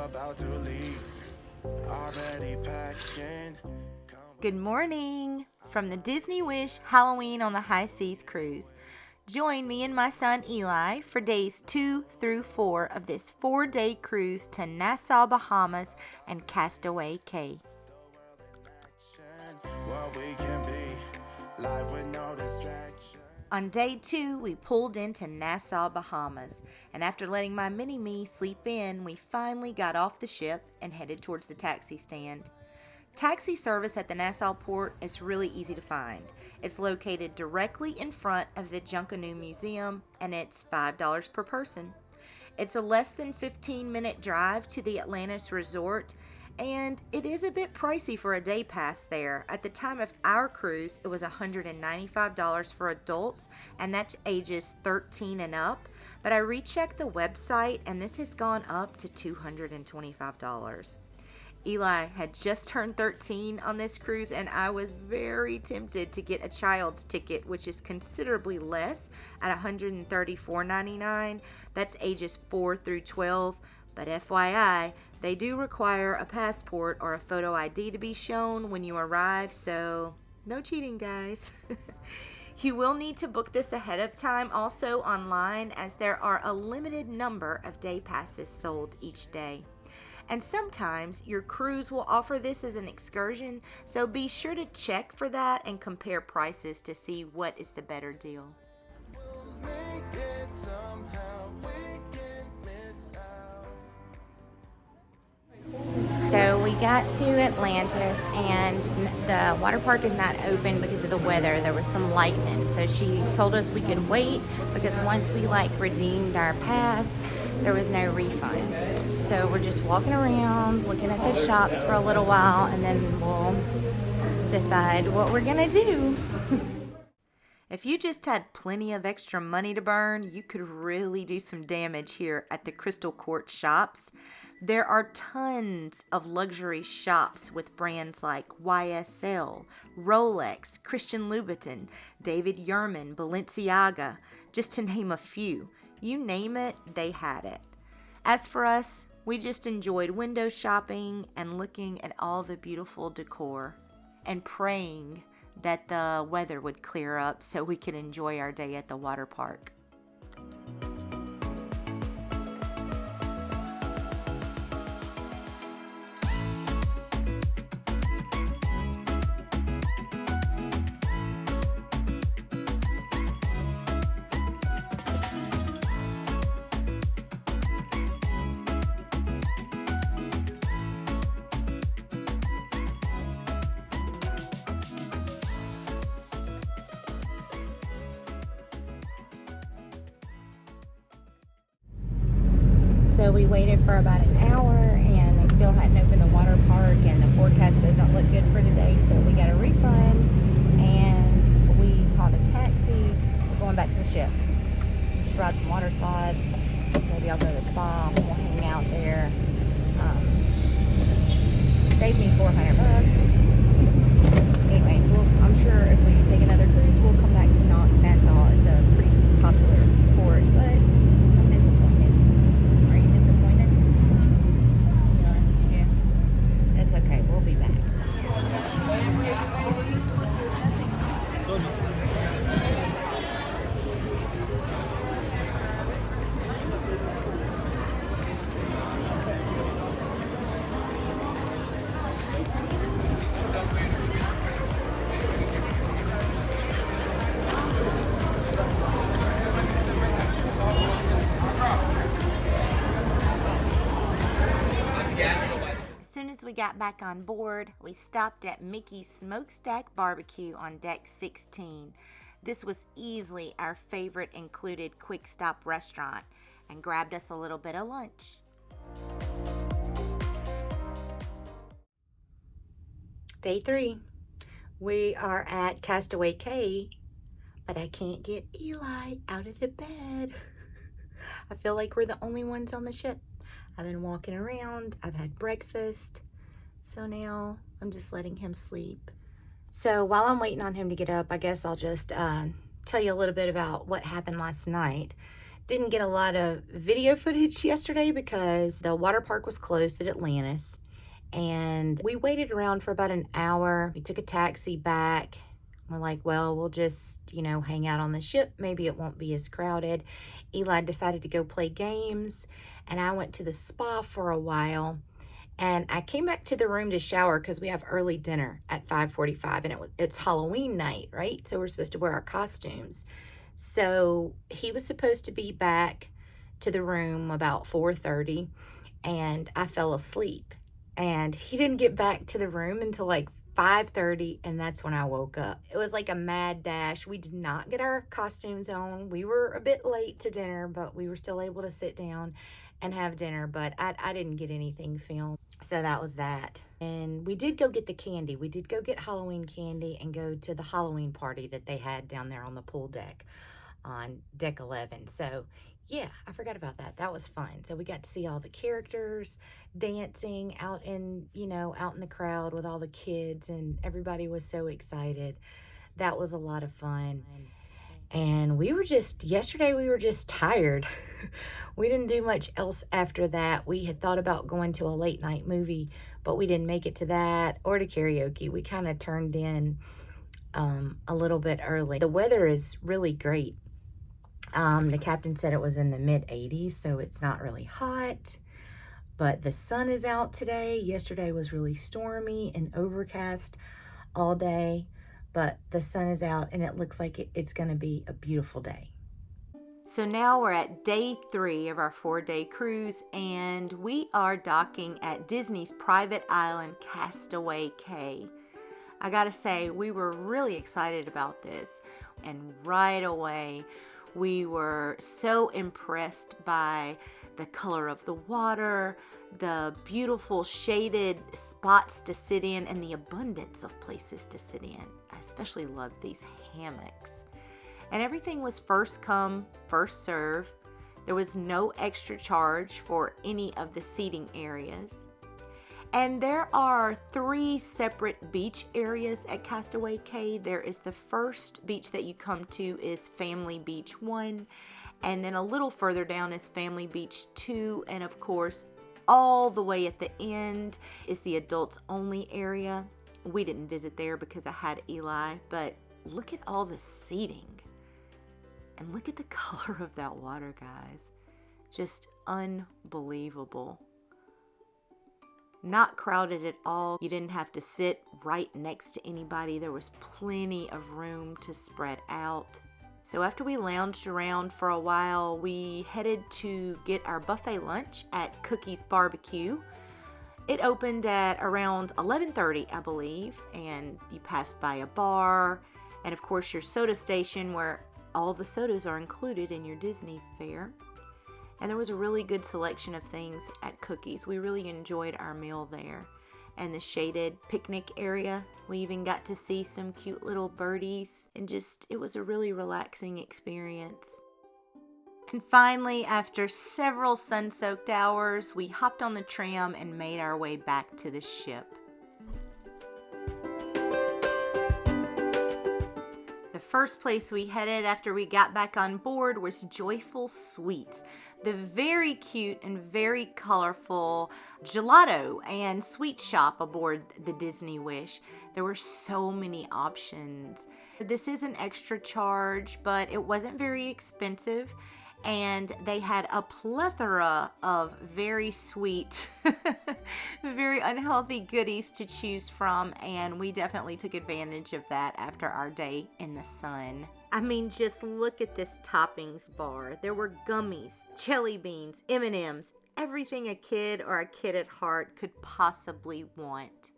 about to leave. Already packing. Good morning from the Disney Wish Halloween on the High Seas cruise. Join me and my son Eli for days 2 through 4 of this 4-day cruise to Nassau, Bahamas and Castaway, Caye. What we can be, life with no distraction. On day 2, we pulled into Nassau, Bahamas, and after letting my mini-me sleep in, we finally got off the ship and headed towards the taxi stand. Taxi service at the Nassau port is really easy to find. It's located directly in front of the Junkanoo Museum, and it's $5 per person. It's a less than 15-minute drive to the Atlantis Resort, and it is a bit pricey for a day pass there. At the time of our cruise, it was $195 for adults, and that's ages 13 and up. But I rechecked the website, and this has gone up to $225. Eli had just turned 13 on this cruise, and I was very tempted to get a child's ticket, which is considerably less at $134.99. That's ages 4 through 12. But FYI, they do require a passport or a photo ID to be shown when you arrive, so no cheating, guys. You will need to book this ahead of time also online, as there are a limited number of day passes sold each day. And sometimes your cruise will offer this as an excursion, so be sure to check for that and compare prices to see what is the better deal. We'll make it somehow, we can miss out. So we got to Atlantis, and the water park is not open because of the weather. There was some lightning, so she told us we could wait because once we redeemed our pass, there was no refund. So we're just walking around looking at the shops for a little while, and then we'll decide what we're gonna do. If you just had plenty of extra money to burn, you could really do some damage here at the Crystal Court shops. There are tons of luxury shops with brands like YSL, Rolex, Christian Louboutin, David Yurman, Balenciaga, just to name a few. You name it, they had it. As for us, we just enjoyed window shopping and looking at all the beautiful decor and praying that the weather would clear up so we could enjoy our day at the water park. So we waited for about an hour, and they still hadn't opened the water park, and the forecast doesn't look good for today, so we got a refund, and we called a taxi. We're going back to the ship. Just ride some water slides. Maybe I'll go to the spa. We'll hang out there. Saved me $400. Anyways, I'm sure if we take another cruise, we'll come back to Nassau. It's a pretty popular port, but I'm disappointed. Are you disappointed? Yeah. That's okay. We'll be back. As we got back on board, we stopped at Mickey's Smokestack Barbecue on deck 16. This was easily our favorite included quick stop restaurant, and grabbed us a little bit of lunch. Day 3. We are at Castaway Caye, but I can't get Eli out of the bed. I feel like we're the only ones on the ship. I've been walking around, I've had breakfast, so now I'm just letting him sleep. So while I'm waiting on him to get up, I guess I'll just tell you a little bit about what happened last night. Didn't get a lot of video footage yesterday because the water park was closed at Atlantis. And we waited around for about an hour. We took a taxi back. We're like, well, we'll just, hang out on the ship. Maybe it won't be as crowded. Eli decided to go play games, and I went to the spa for a while. And I came back to the room to shower because we have early dinner at 5:45, and it's Halloween night, right? So we're supposed to wear our costumes. So he was supposed to be back to the room about 4:30, and I fell asleep. And he didn't get back to the room until like 5:30, and that's when I woke up. It was like a mad dash. We did not get our costumes on. We were a bit late to dinner, but we were still able to sit down and have dinner, but I didn't get anything filmed. So that was that. And we did go get the candy. We did go get Halloween candy and go to the Halloween party that they had down there on the pool deck on deck 11. So yeah, I forgot about that. That was fun. So we got to see all the characters dancing out in the crowd with all the kids, and everybody was so excited. That was a lot of fun. And yesterday we were just tired. We didn't do much else after that. We had thought about going to a late night movie, but we didn't make it to that or to karaoke. We kind of turned in a little bit early. The weather is really great. The captain said it was in the mid 80s, so it's not really hot, but the sun is out today. Yesterday was really stormy and overcast all day, but the sun is out and it looks like it's going to be a beautiful day. So now we're at day 3 of our 4-day cruise, and we are docking at Disney's private island, Castaway Caye. I gotta say, we were really excited about this, and right away we were so impressed by the color of the water, the beautiful shaded spots to sit in, and the abundance of places to sit in. I especially loved these hammocks. And everything was first come, first serve. There was no extra charge for any of the seating areas. And there are 3 separate beach areas at Castaway Caye. There is the first beach that you come to is Family Beach 1, and then a little further down is Family Beach 2, and of course, all the way at the end is the adults only area. We didn't visit there because I had Eli, but look at all the seating. And look at the color of that water, guys. Just unbelievable. Not crowded at all. You didn't have to sit right next to anybody. There was plenty of room to spread out. So after we lounged around for a while, we headed to get our buffet lunch at Cookie's Barbecue. It opened at around 11:30, I believe, and you passed by a bar and of course your soda station where all the sodas are included in your Disney fare. And there was a really good selection of things at Cookie's. We really enjoyed our meal there. And the shaded picnic area, we even got to see some cute little birdies, and it was a really relaxing experience. And finally, after several sun-soaked hours, we hopped on the tram and made our way back to the ship. The first place we headed after we got back on board was Joyful Sweets, the very cute and very colorful gelato and sweet shop aboard the Disney Wish. There were so many options. This is an extra charge, but it wasn't very expensive, and they had a plethora of very sweet, very unhealthy goodies to choose from, and we definitely took advantage of that after our day in the sun. I mean, just look at this toppings bar. There were gummies, jelly beans, M&Ms, everything a kid or a kid at heart could possibly want.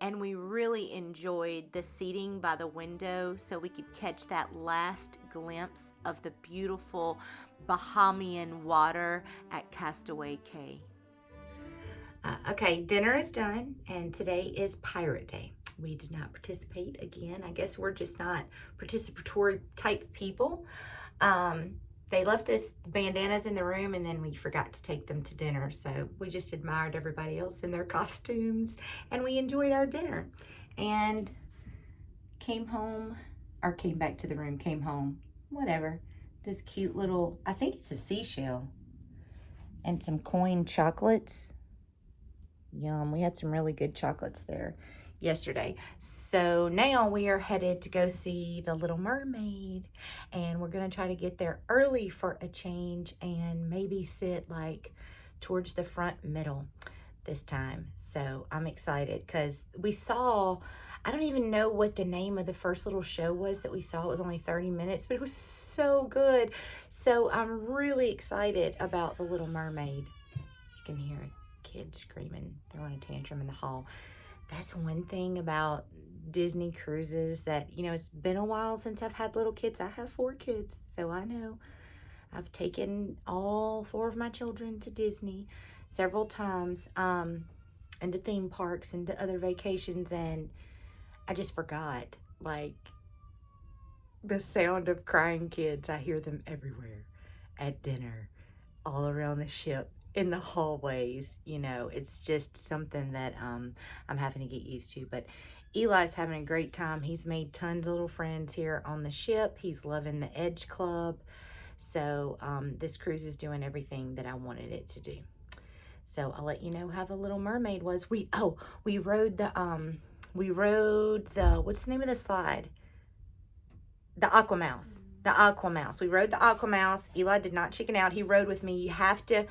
And we really enjoyed the seating by the window so we could catch that last glimpse of the beautiful Bahamian water at Castaway Caye. Okay, dinner is done, and today is Pirate Day. We did not participate again. I guess we're just not participatory type people. They left us bandanas in the room, and then we forgot to take them to dinner. So we just admired everybody else in their costumes, and we enjoyed our dinner. And came back to the room, came home, whatever. this cute little, I think it's a seashell, and some coin chocolates. Yum, we had some really good chocolates there yesterday. So now we are headed to go see The Little Mermaid, and we're gonna try to get there early for a change and maybe sit like towards the front middle this time. So I'm excited because we saw, I don't even know what the name of the first little show was that we saw. It was only 30 minutes, but it was so good. So I'm really excited about The Little Mermaid. You can hear kids screaming, throwing a tantrum in the hall. That's one thing about Disney cruises that, you know, it's been a while since I've had little kids. I have 4 kids, so I know. I've taken all 4 of my children to Disney several times, and to theme parks and to other vacations, and I just forgot, like, the sound of crying kids. I hear them everywhere, at dinner, all around the ship, in the hallways. You know, it's just something that I'm having to get used to. But Eli's having a great time. He's made tons of little friends here on the ship. He's loving the Edge Club. So this cruise is doing everything that I wanted it to do. So I'll let you know how The Little Mermaid was. We rode the what's the name of the slide? The Aqua Mouse. The Aqua Mouse. We rode the Aqua Mouse. Eli did not chicken out. He rode with me. You have to,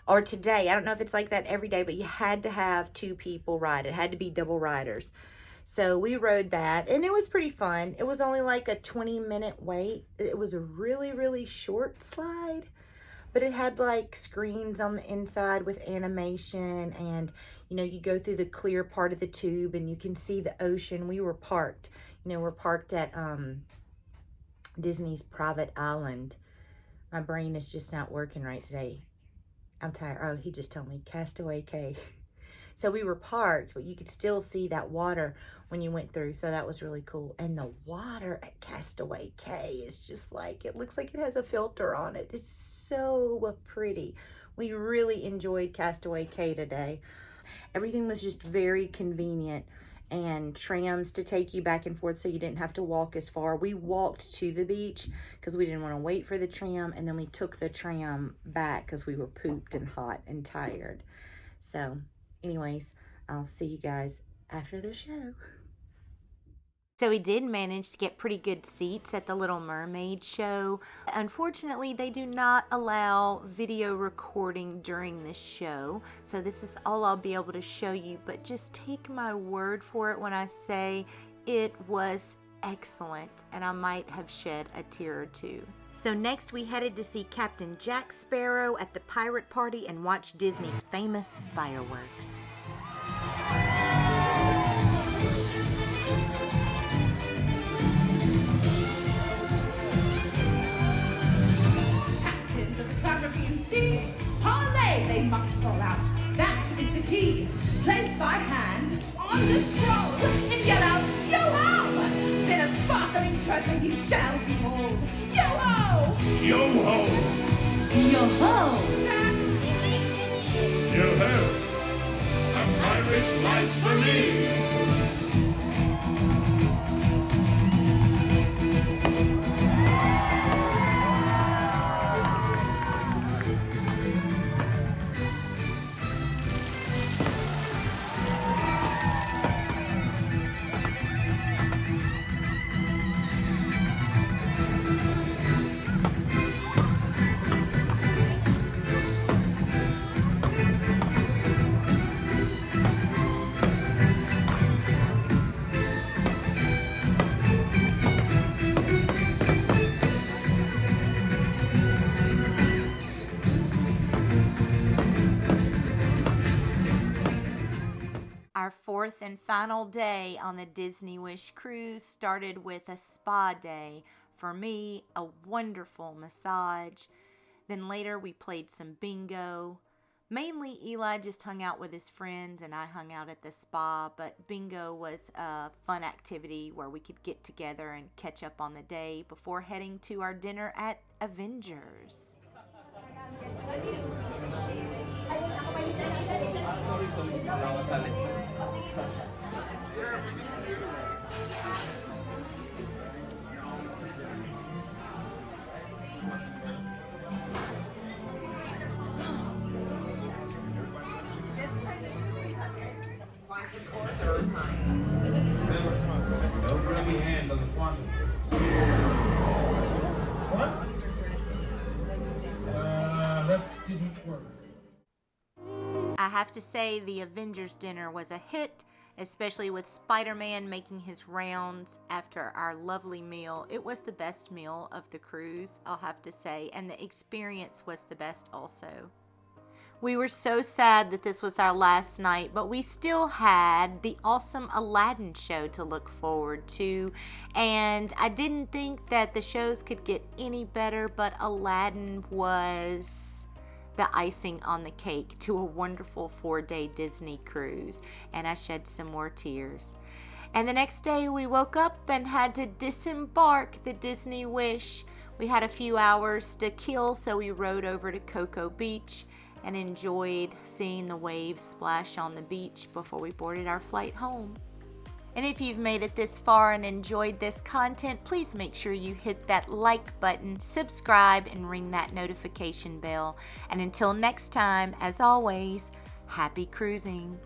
or today, I don't know if it's like that every day, but you had to have 2 people ride. It had to be double riders. So we rode that, and it was pretty fun. It was only like a 20-minute wait. It was a really, really short slide, but it had like screens on the inside with animation, and, you know, you go through the clear part of the tube and you can see the ocean. We were parked, you know, we're parked at Disney's private island. My brain is just not working right today. I'm tired. Oh, he just told me Castaway Caye. So we were parked, but you could still see that water when you went through. So that was really cool. And the water at Castaway Caye is just like, it looks like it has a filter on it. It's so pretty. We really enjoyed Castaway Caye today. Everything was just very convenient, and trams to take you back and forth so you didn't have to walk as far. We walked to the beach because we didn't want to wait for the tram, and then we took the tram back because we were pooped and hot and tired. So anyways, I'll see you guys after the show. So we did manage to get pretty good seats at the Little Mermaid show. Unfortunately, they do not allow video recording during the show, so this is all I'll be able to show you, but just take my word for it when I say it was excellent, and I might have shed a tear or two. So next we headed to see Captain Jack Sparrow at the Pirate Party and watch Disney's famous fireworks. They must fall out. That is the key. Place thy hand on the scroll and yell out, yo-ho! Then a sparkling treasure you shall behold. Yo-ho! Yo-ho! Yo-ho! Yo-ho! A pirate's life for me! Our 4th and final day on the Disney Wish cruise started with a spa day. For me, a wonderful massage. Then later we played some bingo. Mainly Eli just hung out with his friends and I hung out at the spa, but bingo was a fun activity where we could get together and catch up on the day before heading to our dinner at Avengers. Active course or time? No grubby hands on the quantum. What? That didn't work. I have to say the Avengers dinner was a hit, especially with Spider-Man making his rounds after our lovely meal. It was the best meal of the cruise, I'll have to say, and the experience was the best also. We were so sad that this was our last night, but we still had the awesome Aladdin show to look forward to, and I didn't think that the shows could get any better, but Aladdin was the icing on the cake to a wonderful 4-day Disney cruise, and I shed some more tears. And the next day we woke up and had to disembark the Disney Wish. We had a few hours to kill, so we rode over to Cocoa Beach and enjoyed seeing the waves splash on the beach before we boarded our flight home. And if you've made it this far and enjoyed this content, please make sure you hit that like button, subscribe, and ring that notification bell. And until next time, as always, happy cruising.